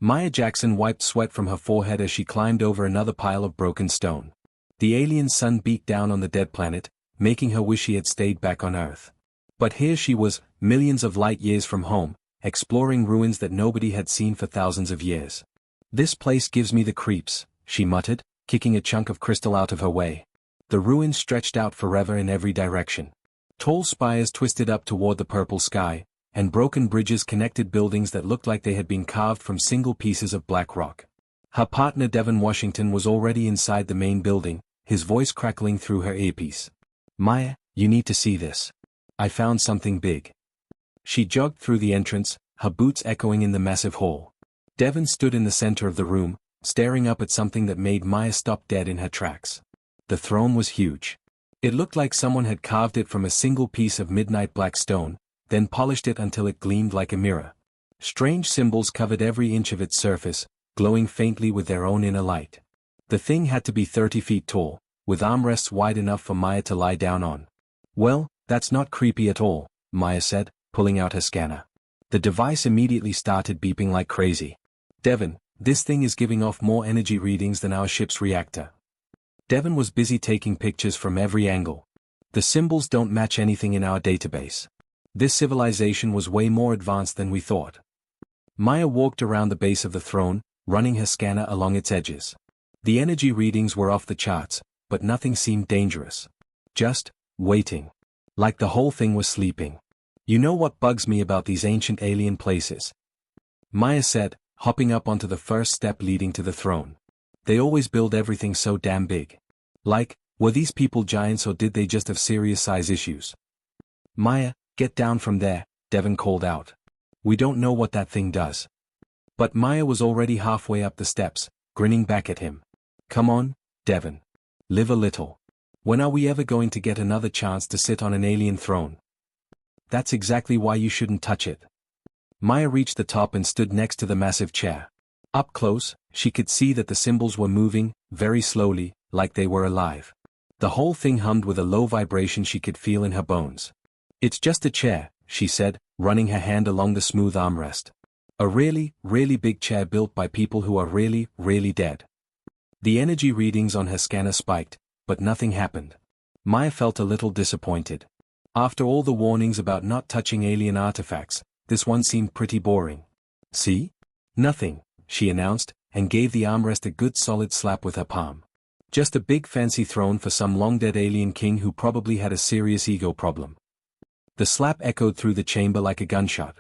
Maya Jackson wiped sweat from her forehead as she climbed over another pile of broken stone. The alien sun beat down on the dead planet, making her wish she had stayed back on Earth. But here she was, millions of light years from home, exploring ruins that nobody had seen for thousands of years. "This place gives me the creeps," she muttered, kicking a chunk of crystal out of her way. The ruins stretched out forever in every direction. Tall spires twisted up toward the purple sky, and broken bridges connected buildings that looked like they had been carved from single pieces of black rock. Her partner Devon Washington was already inside the main building, his voice crackling through her earpiece. "Maya, you need to see this. I found something big." She jogged through the entrance, her boots echoing in the massive hall. Devon stood in the center of the room, staring up at something that made Maya stop dead in her tracks. The throne was huge. It looked like someone had carved it from a single piece of midnight black stone, then polished it until it gleamed like a mirror. Strange symbols covered every inch of its surface, glowing faintly with their own inner light. The thing had to be 30 feet tall, with armrests wide enough for Maya to lie down on. "Well, that's not creepy at all," Maya said, pulling out her scanner. The device immediately started beeping like crazy. "Devon, this thing is giving off more energy readings than our ship's reactor." Devon was busy taking pictures from every angle. "The symbols don't match anything in our database. This civilization was way more advanced than we thought." Maya walked around the base of the throne, running her scanner along its edges. The energy readings were off the charts, but nothing seemed dangerous. Just waiting. Like the whole thing was sleeping. "You know what bugs me about these ancient alien places?" Maya said, hopping up onto the first step leading to the throne. "They always build everything so damn big. Like, were these people giants or did they just have serious size issues?" "Maya, get down from there," Devon called out. "We don't know what that thing does." But Maya was already halfway up the steps, grinning back at him. "Come on, Devon. Live a little. When are we ever going to get another chance to sit on an alien throne?" "That's exactly why you shouldn't touch it." Maya reached the top and stood next to the massive chair. Up close, she could see that the symbols were moving, very slowly, like they were alive. The whole thing hummed with a low vibration she could feel in her bones. "It's just a chair," she said, running her hand along the smooth armrest. "A really, really big chair built by people who are really, really dead." The energy readings on her scanner spiked, but nothing happened. Maya felt a little disappointed. After all the warnings about not touching alien artifacts, this one seemed pretty boring. "See? Nothing," she announced, and gave the armrest a good solid slap with her palm. "Just a big fancy throne for some long-dead alien king who probably had a serious ego problem." The slap echoed through the chamber like a gunshot.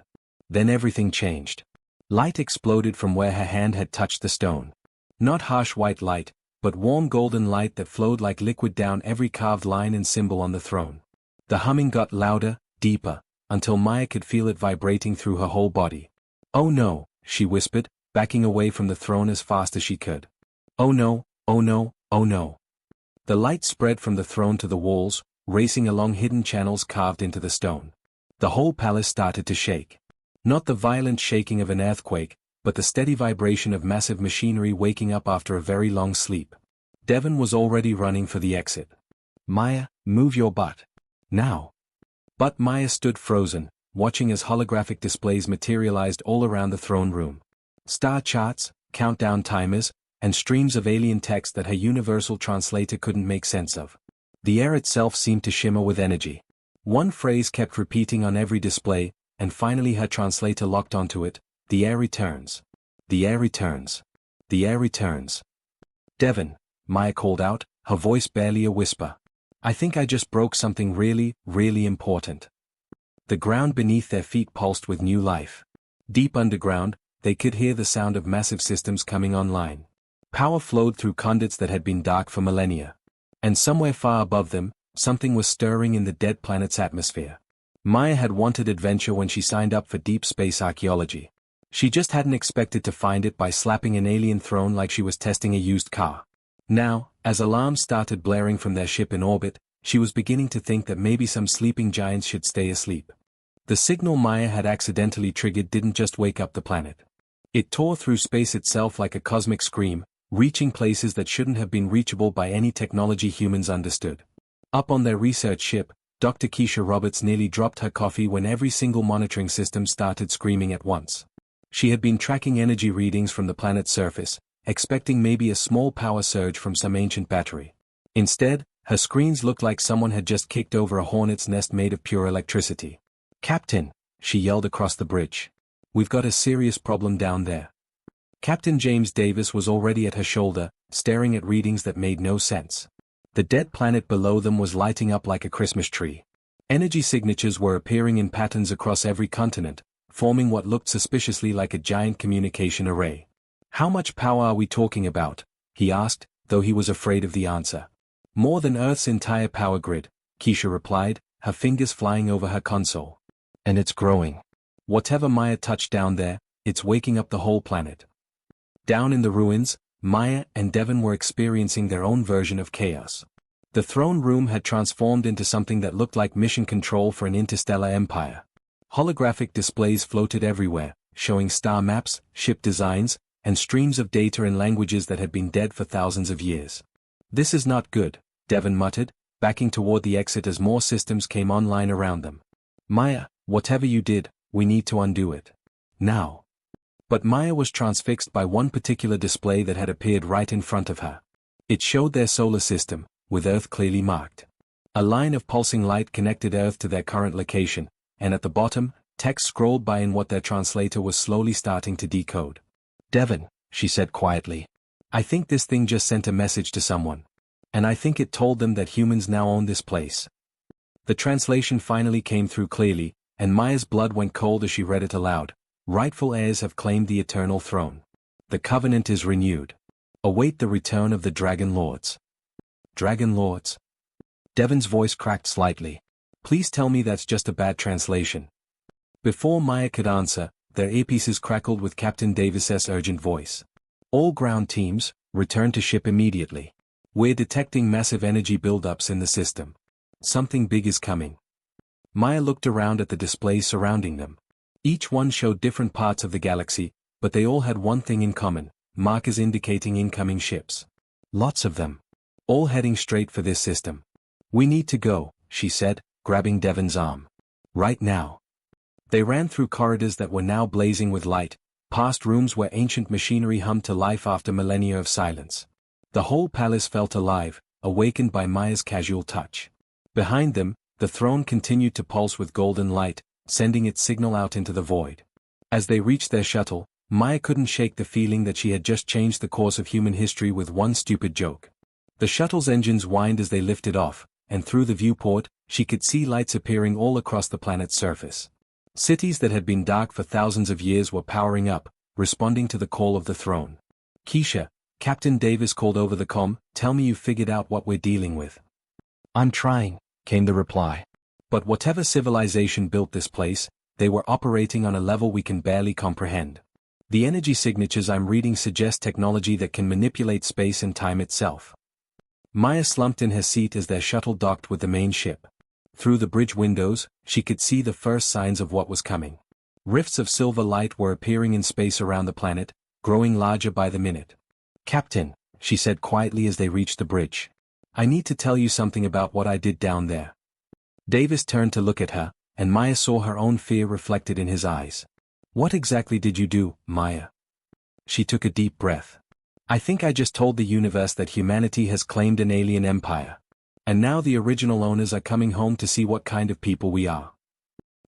Then everything changed. Light exploded from where her hand had touched the stone. Not harsh white light, but warm golden light that flowed like liquid down every carved line and symbol on the throne. The humming got louder, deeper, until Maya could feel it vibrating through her whole body. "Oh no," she whispered, backing away from the throne as fast as she could. "Oh no, oh no, oh no." The light spread from the throne to the walls, racing along hidden channels carved into the stone. The whole palace started to shake. Not the violent shaking of an earthquake, but the steady vibration of massive machinery waking up after a very long sleep. Devon was already running for the exit. "Maya, move your butt. Now." But Maya stood frozen, watching as holographic displays materialized all around the throne room. Star charts, countdown timers, and streams of alien text that her universal translator couldn't make sense of. The air itself seemed to shimmer with energy. One phrase kept repeating on every display, and finally her translator locked onto it: "The air returns. The air returns. The air returns." "Devon," Maya called out, her voice barely a whisper. "I think I just broke something really, really important." The ground beneath their feet pulsed with new life. Deep underground, they could hear the sound of massive systems coming online. Power flowed through conduits that had been dark for millennia. And somewhere far above them, something was stirring in the dead planet's atmosphere. Maya had wanted adventure when she signed up for deep space archaeology. She just hadn't expected to find it by slapping an alien throne like she was testing a used car. Now, as alarms started blaring from their ship in orbit, she was beginning to think that maybe some sleeping giants should stay asleep. The signal Maya had accidentally triggered didn't just wake up the planet. It tore through space itself like a cosmic scream, reaching places that shouldn't have been reachable by any technology humans understood. Up on their research ship, Dr. Keisha Roberts nearly dropped her coffee when every single monitoring system started screaming at once. She had been tracking energy readings from the planet's surface, expecting maybe a small power surge from some ancient battery. Instead, her screens looked like someone had just kicked over a hornet's nest made of pure electricity. "Captain," she yelled across the bridge. "We've got a serious problem down there." Captain James Davis was already at her shoulder, staring at readings that made no sense. The dead planet below them was lighting up like a Christmas tree. Energy signatures were appearing in patterns across every continent, forming what looked suspiciously like a giant communication array. "How much power are we talking about?" he asked, though he was afraid of the answer. "More than Earth's entire power grid," Keisha replied, her fingers flying over her console. "And it's growing. Whatever Maya touched down there, it's waking up the whole planet." Down in the ruins, Maya and Devon were experiencing their own version of chaos. The throne room had transformed into something that looked like mission control for an interstellar empire. Holographic displays floated everywhere, showing star maps, ship designs, and streams of data in languages that had been dead for thousands of years. "This is not good," Devon muttered, backing toward the exit as more systems came online around them. "Maya, whatever you did, we need to undo it. Now." But Maya was transfixed by one particular display that had appeared right in front of her. It showed their solar system, with Earth clearly marked. A line of pulsing light connected Earth to their current location, and at the bottom, text scrolled by in what their translator was slowly starting to decode. "Devon," she said quietly. "I think this thing just sent a message to someone. And I think it told them that humans now own this place." The translation finally came through clearly, and Maya's blood went cold as she read it aloud. "Rightful heirs have claimed the eternal throne. The covenant is renewed. Await the return of the Dragon Lords." "Dragon Lords?" Devon's voice cracked slightly. "Please tell me that's just a bad translation." Before Maya could answer, their earpieces crackled with Captain Davis's urgent voice. "All ground teams, return to ship immediately. We're detecting massive energy buildups in the system. Something big is coming." Maya looked around at the displays surrounding them. Each one showed different parts of the galaxy, but they all had one thing in common: markers indicating incoming ships. Lots of them. All heading straight for this system. "We need to go," she said, grabbing Devon's arm. "Right now." They ran through corridors that were now blazing with light, past rooms where ancient machinery hummed to life after millennia of silence. The whole palace felt alive, awakened by Maya's casual touch. Behind them, the throne continued to pulse with golden light, sending its signal out into the void. As they reached their shuttle, Maya couldn't shake the feeling that she had just changed the course of human history with one stupid joke. The shuttle's engines whined as they lifted off, and through the viewport, she could see lights appearing all across the planet's surface. Cities that had been dark for thousands of years were powering up, responding to the call of the throne. "Keisha," Captain Davis called over the comm, "tell me you've figured out what we're dealing with." "I'm trying," came the reply. "But whatever civilization built this place, they were operating on a level we can barely comprehend. The energy signatures I'm reading suggest technology that can manipulate space and time itself." Maya slumped in her seat as their shuttle docked with the main ship. Through the bridge windows, she could see the first signs of what was coming. Rifts of silver light were appearing in space around the planet, growing larger by the minute. "Captain," she said quietly as they reached the bridge. "I need to tell you something about what I did down there." Davis turned to look at her, and Maya saw her own fear reflected in his eyes. "What exactly did you do, Maya?" She took a deep breath. "I think I just told the universe that humanity has claimed an alien empire. And now the original owners are coming home to see what kind of people we are."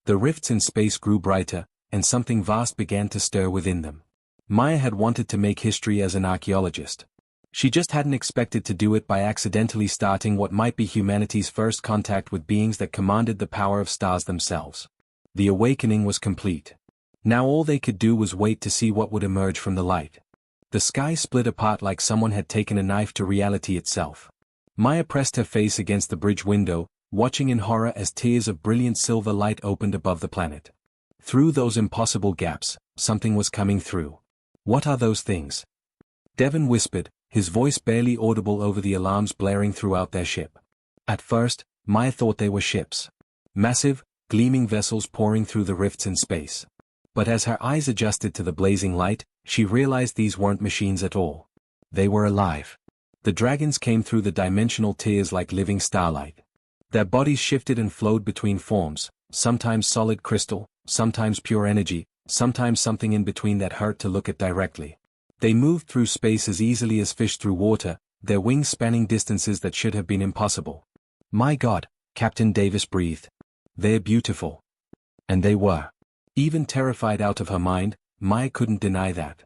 The rifts in space grew brighter, and something vast began to stir within them. Maya had wanted to make history as an archaeologist. She just hadn't expected to do it by accidentally starting what might be humanity's first contact with beings that commanded the power of stars themselves. The awakening was complete. Now all they could do was wait to see what would emerge from the light. The sky split apart like someone had taken a knife to reality itself. Maya pressed her face against the bridge window, watching in horror as tiers of brilliant silver light opened above the planet. Through those impossible gaps, something was coming through. "What are those things?" Devon whispered, his voice barely audible over the alarms blaring throughout their ship. At first, Maya thought they were ships. Massive, gleaming vessels pouring through the rifts in space. But as her eyes adjusted to the blazing light, she realized these weren't machines at all. They were alive. The dragons came through the dimensional tiers like living starlight. Their bodies shifted and flowed between forms, sometimes solid crystal, sometimes pure energy, sometimes something in between that hurt to look at directly. They moved through space as easily as fish through water, their wings spanning distances that should have been impossible. My God, Captain Davis breathed. They're beautiful. And they were. Even terrified out of her mind, Maya couldn't deny that.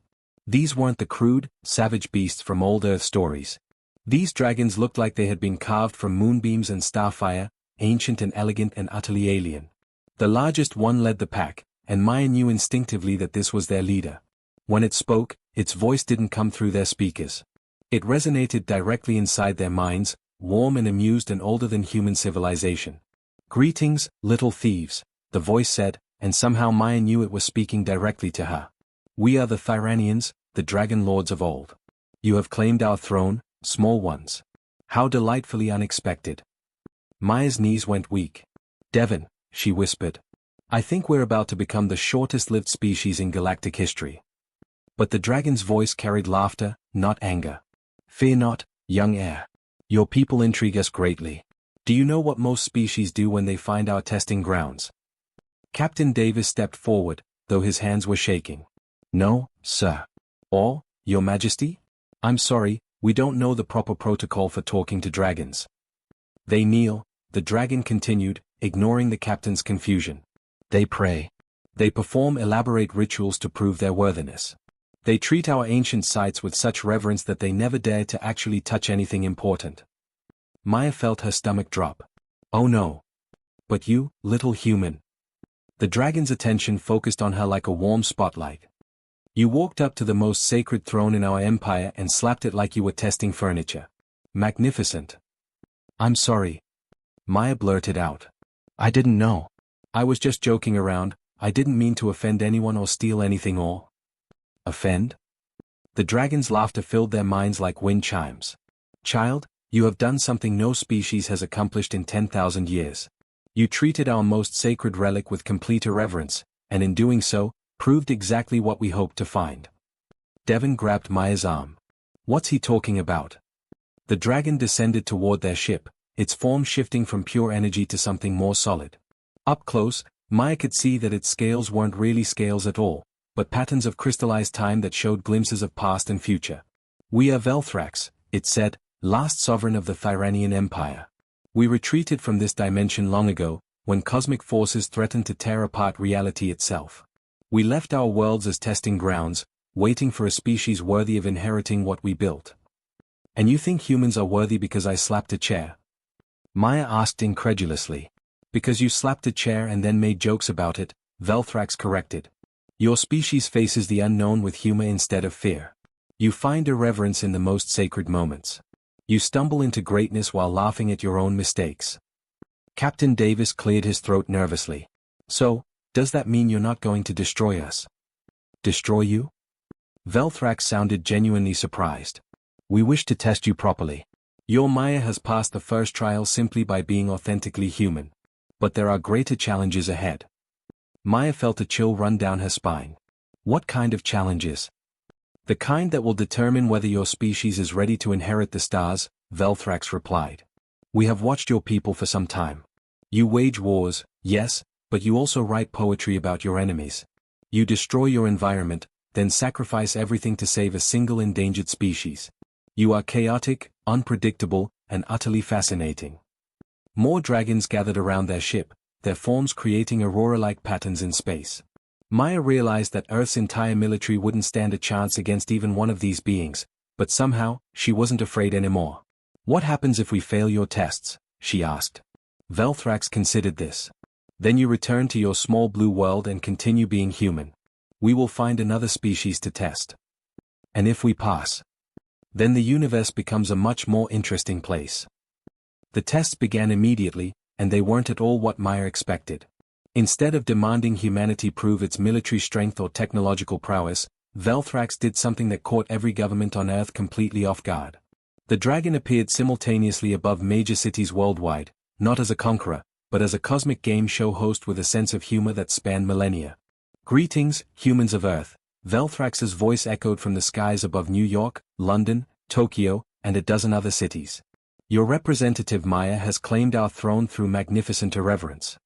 These weren't the crude, savage beasts from old Earth stories. These dragons looked like they had been carved from moonbeams and starfire, ancient and elegant and utterly alien. The largest one led the pack, and Maya knew instinctively that this was their leader. When it spoke, its voice didn't come through their speakers. It resonated directly inside their minds, warm and amused and older than human civilization. Greetings, little thieves, the voice said, and somehow Maya knew it was speaking directly to her. We are the Tyranians, the dragon lords of old. You have claimed our throne, small ones. How delightfully unexpected. Maya's knees went weak. Devon, she whispered. I think we're about to become the shortest-lived species in galactic history. But the dragon's voice carried laughter, not anger. Fear not, young heir. Your people intrigue us greatly. Do you know what most species do when they find our testing grounds? Captain Davis stepped forward, though his hands were shaking. No, sir. Or, Your Majesty? I'm sorry, we don't know the proper protocol for talking to dragons. They kneel, the dragon continued, ignoring the captain's confusion. They pray. They perform elaborate rituals to prove their worthiness. They treat our ancient sites with such reverence that they never dare to actually touch anything important. Maya felt her stomach drop. Oh no. But you, little human. The dragon's attention focused on her like a warm spotlight. You walked up to the most sacred throne in our empire and slapped it like you were testing furniture. Magnificent. I'm sorry. Maya blurted out. I didn't know. I was just joking around, I didn't mean to offend anyone or steal anything or... Offend? The dragon's laughter filled their minds like wind chimes. Child, you have done something no species has accomplished in 10,000 years. You treated our most sacred relic with complete irreverence, and in doing so, proved exactly what we hoped to find. Devon grabbed Maya's arm. What's he talking about? The dragon descended toward their ship, its form shifting from pure energy to something more solid. Up close, Maya could see that its scales weren't really scales at all, but patterns of crystallized time that showed glimpses of past and future. We are Velthrax, it said, last sovereign of the Tyranian Empire. We retreated from this dimension long ago, when cosmic forces threatened to tear apart reality itself. We left our worlds as testing grounds, waiting for a species worthy of inheriting what we built. And you think humans are worthy because I slapped a chair? Maya asked incredulously. Because you slapped a chair and then made jokes about it, Velthrax corrected. Your species faces the unknown with humor instead of fear. You find irreverence in the most sacred moments. You stumble into greatness while laughing at your own mistakes. Captain Davis cleared his throat nervously. So, does that mean you're not going to destroy us? Destroy you? Velthrax sounded genuinely surprised. We wish to test you properly. Your Maya has passed the first trial simply by being authentically human. But there are greater challenges ahead. Maya felt a chill run down her spine. What kind of challenges? The kind that will determine whether your species is ready to inherit the stars, Velthrax replied. We have watched your people for some time. You wage wars, yes, but you also write poetry about your enemies. You destroy your environment, then sacrifice everything to save a single endangered species. You are chaotic, unpredictable, and utterly fascinating. More dragons gathered around their ship, their forms creating aurora-like patterns in space. Maya realized that Earth's entire military wouldn't stand a chance against even one of these beings, but somehow, she wasn't afraid anymore. What happens if we fail your tests? She asked. Velthrax considered this. Then you return to your small blue world and continue being human. We will find another species to test. And if we pass, then the universe becomes a much more interesting place. The tests began immediately, and they weren't at all what Maya expected. Instead of demanding humanity prove its military strength or technological prowess, Velthrax did something that caught every government on Earth completely off guard. The dragon appeared simultaneously above major cities worldwide, not as a conqueror, but as a cosmic game show host with a sense of humor that spanned millennia. Greetings, humans of Earth. Velthrax's voice echoed from the skies above New York, London, Tokyo, and a dozen other cities. Your representative Maya has claimed our throne through magnificent irreverence.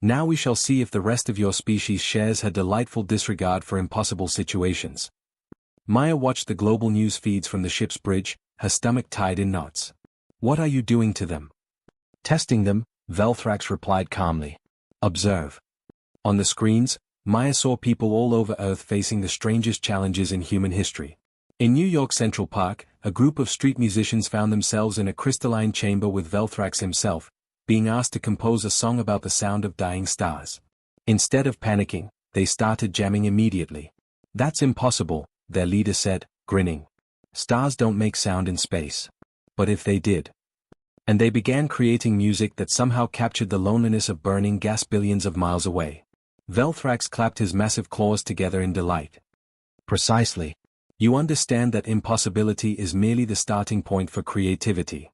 Now we shall see if the rest of your species shares her delightful disregard for impossible situations. Maya watched the global news feeds from the ship's bridge, her stomach tied in knots. What are you doing to them? Testing them, Velthrax replied calmly. Observe. On the screens, Maya saw people all over Earth facing the strangest challenges in human history. In New York Central Park, a group of street musicians found themselves in a crystalline chamber with Velthrax himself, being asked to compose a song about the sound of dying stars. Instead of panicking, they started jamming immediately. That's impossible, their leader said, grinning. Stars don't make sound in space. But if they did? And they began creating music that somehow captured the loneliness of burning gas billions of miles away. Velthrax clapped his massive claws together in delight. Precisely. You understand that impossibility is merely the starting point for creativity.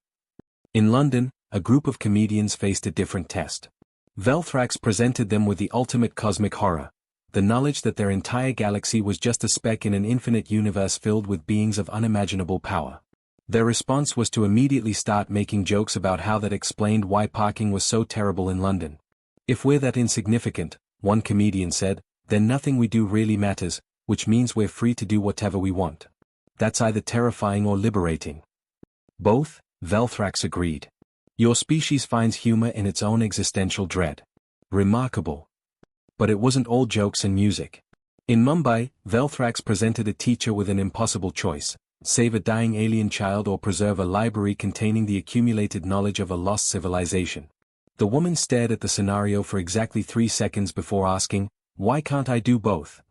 In London, a group of comedians faced a different test. Velthrax presented them with the ultimate cosmic horror, the knowledge that their entire galaxy was just a speck in an infinite universe filled with beings of unimaginable power. Their response was to immediately start making jokes about how that explained why parking was so terrible in London. If we're that insignificant, one comedian said, then nothing we do really matters, which means we're free to do whatever we want. That's either terrifying or liberating. Both, Velthrax agreed. Your species finds humor in its own existential dread. Remarkable. But it wasn't all jokes and music. In Mumbai, Velthrax presented a teacher with an impossible choice: save a dying alien child or preserve a library containing the accumulated knowledge of a lost civilization. The woman stared at the scenario for exactly 3 seconds before asking, "Why can't I do both?"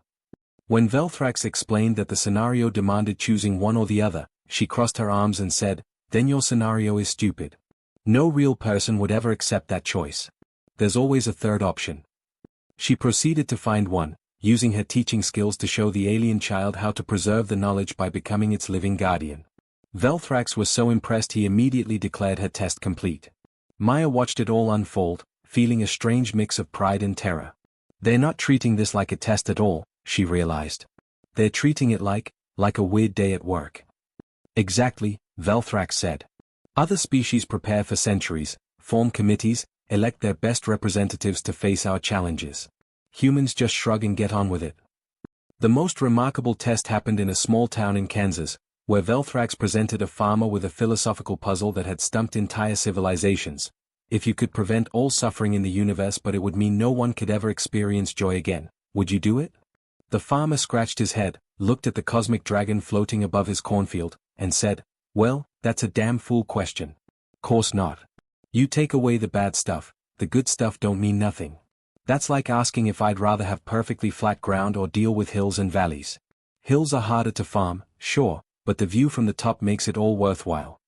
When Velthrax explained that the scenario demanded choosing one or the other, she crossed her arms and said, "Then your scenario is stupid. No real person would ever accept that choice. There's always a third option." She proceeded to find one, using her teaching skills to show the alien child how to preserve the knowledge by becoming its living guardian. Velthrax was so impressed he immediately declared her test complete. Maya watched it all unfold, feeling a strange mix of pride and terror. They're not treating this like a test at all, she realized. They're treating it like a weird day at work. Exactly, Velthrax said. Other species prepare for centuries, form committees, elect their best representatives to face our challenges. Humans just shrug and get on with it. The most remarkable test happened in a small town in Kansas, where Velthrax presented a farmer with a philosophical puzzle that had stumped entire civilizations. If you could prevent all suffering in the universe but it would mean no one could ever experience joy again, would you do it? The farmer scratched his head, looked at the cosmic dragon floating above his cornfield, and said, "Well, that's a damn fool question. Course not. You take away the bad stuff, the good stuff don't mean nothing. That's like asking if I'd rather have perfectly flat ground or deal with hills and valleys. Hills are harder to farm, sure, but the view from the top makes it all worthwhile."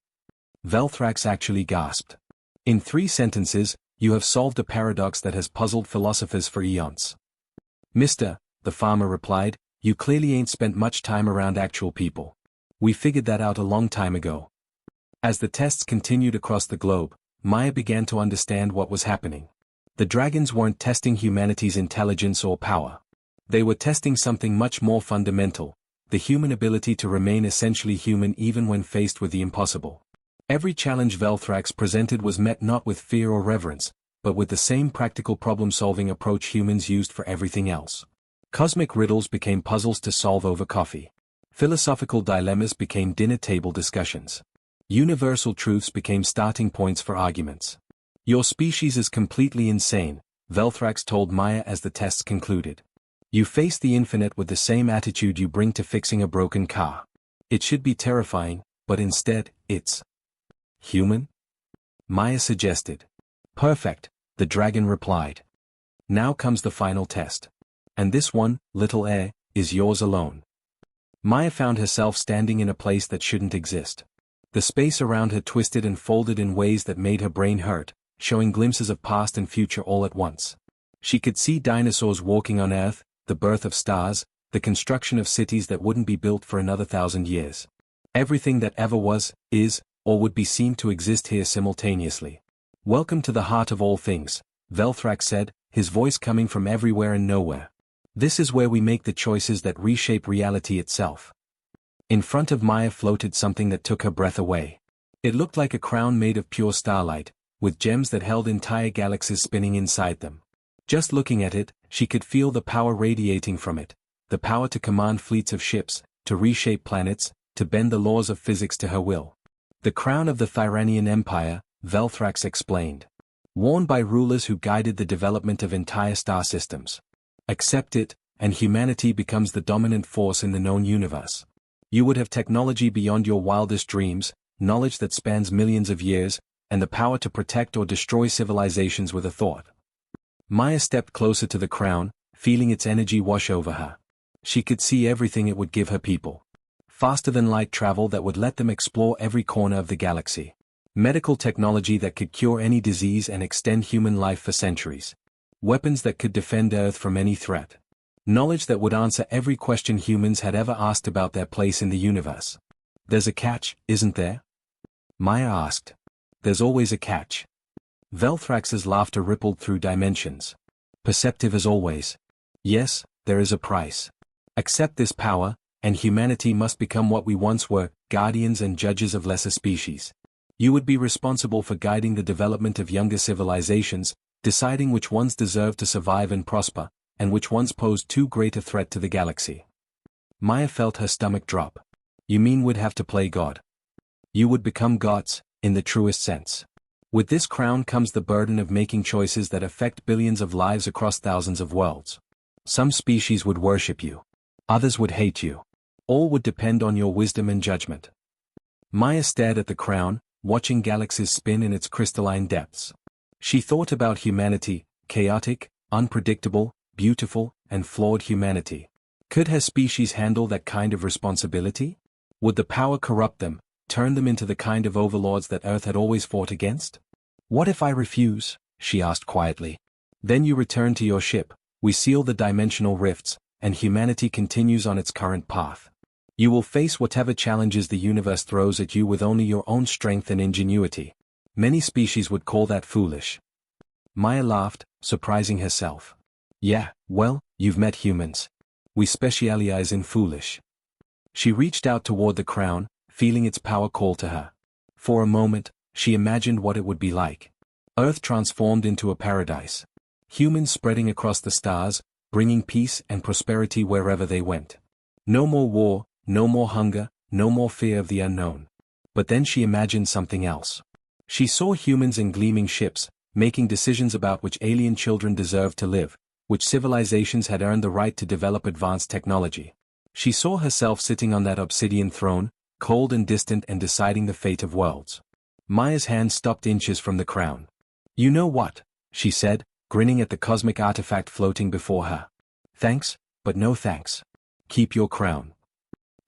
Velthrax actually gasped. In 3 sentences, you have solved a paradox that has puzzled philosophers for eons. "Mister," the farmer replied, "you clearly ain't spent much time around actual people. We figured that out a long time ago." As the tests continued across the globe, Maya began to understand what was happening. The dragons weren't testing humanity's intelligence or power. They were testing something much more fundamental: the human ability to remain essentially human even when faced with the impossible. Every challenge Velthrax presented was met not with fear or reverence, but with the same practical problem-solving approach humans used for everything else. Cosmic riddles became puzzles to solve over coffee. Philosophical dilemmas became dinner-table discussions. Universal truths became starting points for arguments. "Your species is completely insane," Velthrax told Maya as the tests concluded. "You face the infinite with the same attitude you bring to fixing a broken car. It should be terrifying, but instead, it's human?" Maya suggested. "Perfect," the dragon replied. "Now comes the final test. And this one, little air, is yours alone." Maya found herself standing in a place that shouldn't exist. The space around her twisted and folded in ways that made her brain hurt, showing glimpses of past and future all at once. She could see dinosaurs walking on Earth, the birth of stars, the construction of cities that wouldn't be built for another 1,000 years. Everything that ever was, is, or would be seemed to exist here simultaneously. "Welcome to the heart of all things," Velthrax said, his voice coming from everywhere and nowhere. "This is where we make the choices that reshape reality itself." In front of Maya floated something that took her breath away. It looked like a crown made of pure starlight, with gems that held entire galaxies spinning inside them. Just looking at it, she could feel the power radiating from it, the power to command fleets of ships, to reshape planets, to bend the laws of physics to her will. The crown of the Thyranian Empire, Velthrax explained. Worn by rulers who guided the development of entire star systems. Accept it, and humanity becomes the dominant force in the known universe. You would have technology beyond your wildest dreams, knowledge that spans millions of years, and the power to protect or destroy civilizations with a thought. Maya stepped closer to the crown, feeling its energy wash over her. She could see everything it would give her people. Faster-than-light travel that would let them explore every corner of the galaxy. Medical technology that could cure any disease and extend human life for centuries. Weapons that could defend Earth from any threat. Knowledge that would answer every question humans had ever asked about their place in the universe. There's a catch, isn't there? Maya asked. There's always a catch. Velthrax's laughter rippled through dimensions. Perceptive as always. Yes, there is a price. Accept this power, and humanity must become what we once were, guardians and judges of lesser species. You would be responsible for guiding the development of younger civilizations, deciding which ones deserve to survive and prosper, and which ones pose too great a threat to the galaxy. Maya felt her stomach drop. You mean we'd have to play God? You would become gods, in the truest sense. With this crown comes the burden of making choices that affect billions of lives across thousands of worlds. Some species would worship you. Others would hate you. All would depend on your wisdom and judgment. Maya stared at the crown, watching galaxies spin in its crystalline depths. She thought about humanity, chaotic, unpredictable, beautiful, and flawed humanity. Could her species handle that kind of responsibility? Would the power corrupt them, turn them into the kind of overlords that Earth had always fought against? What if I refuse? She asked quietly. Then you return to your ship, we seal the dimensional rifts, and humanity continues on its current path. You will face whatever challenges the universe throws at you with only your own strength and ingenuity. Many species would call that foolish. Maya laughed, surprising herself. Yeah, well, you've met humans. We specialize in foolish. She reached out toward the crown, feeling its power call to her. For a moment, she imagined what it would be like. Earth transformed into a paradise. Humans spreading across the stars, bringing peace and prosperity wherever they went. No more war, no more hunger, no more fear of the unknown. But then she imagined something else. She saw humans in gleaming ships, making decisions about which alien children deserved to live, which civilizations had earned the right to develop advanced technology. She saw herself sitting on that obsidian throne, cold and distant and deciding the fate of worlds. Maya's hand stopped inches from the crown. You know what? She said, grinning at the cosmic artifact floating before her. Thanks, but no thanks. Keep your crown.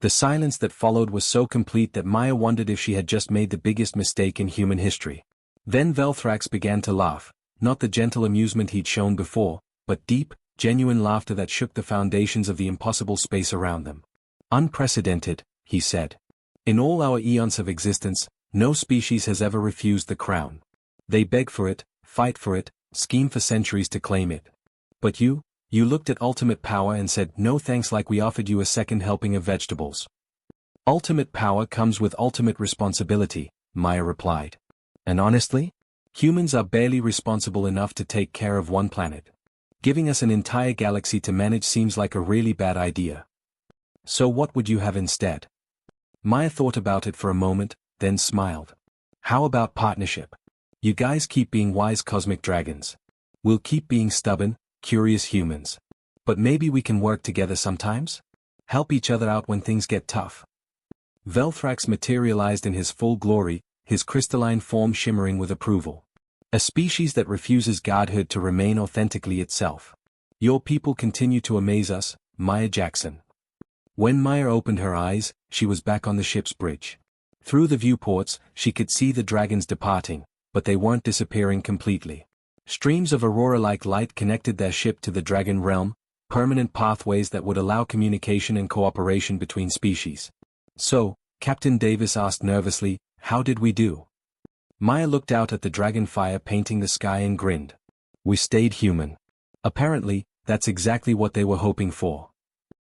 The silence that followed was so complete that Maya wondered if she had just made the biggest mistake in human history. Then Velthrax began to laugh, not the gentle amusement he'd shown before, but deep, genuine laughter that shook the foundations of the impossible space around them. Unprecedented, he said. In all our eons of existence, no species has ever refused the crown. They beg for it, fight for it, scheme for centuries to claim it. But you looked at ultimate power and said no thanks like we offered you a second helping of vegetables. Ultimate power comes with ultimate responsibility, Maya replied. And honestly, humans are barely responsible enough to take care of one planet. Giving us an entire galaxy to manage seems like a really bad idea. So what would you have instead? Maya thought about it for a moment, then smiled. How about partnership? You guys keep being wise cosmic dragons. We'll keep being stubborn, curious humans. But maybe we can work together sometimes? Help each other out when things get tough. Velthrax materialized in his full glory, his crystalline form shimmering with approval. A species that refuses godhood to remain authentically itself. Your people continue to amaze us, Maya Jackson. When Maya opened her eyes, she was back on the ship's bridge. Through the viewports, she could see the dragons departing, but they weren't disappearing completely. Streams of aurora-like light connected their ship to the dragon realm, permanent pathways that would allow communication and cooperation between species. So, Captain Davis asked nervously, how did we do? Maya looked out at the dragonfire painting the sky and grinned. We stayed human. Apparently, that's exactly what they were hoping for.